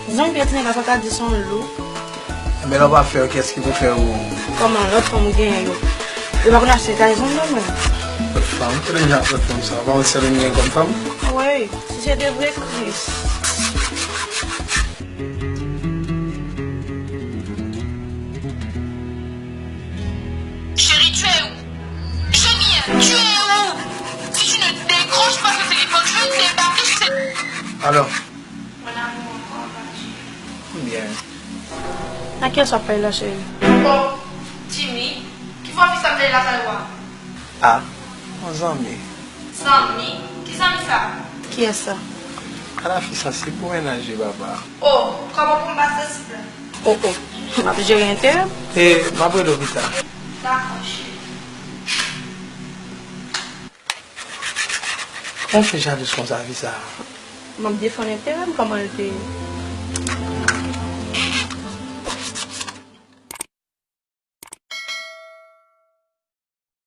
Disons que tu n'as pas qu'à dire son lot. Mais là, on va faire qu'est-ce qu'il faut faire Comment l'autre femme gagne? Il va acheter ta maison, non? Votre femme, tu déjà votre femme, ça va, on se réunir comme femme? Oui, si c'est des vrais Chris. Chérie, tu es où? Chérie, tu es où? Si tu ne décroches pas ce téléphone, je vais débarquer chez... Alors? Bien. À qui s'appelle la chérie? Oh, Timmy, qui va faire ça de la salle? Ah, mon ami. Sami, qui ça me fait? Qui est ça? À la fille, ça c'est pour ménager, baba. Oh, comment pour me passer s'il te plaît? Oh, oh. Ma vie, j'ai rien intérêt. Et ma brûle l'hôpital. D'accord, chérie. On fait jalouse comme ça, vie ça. Ma vie, j'ai intérêt. Comment elle était?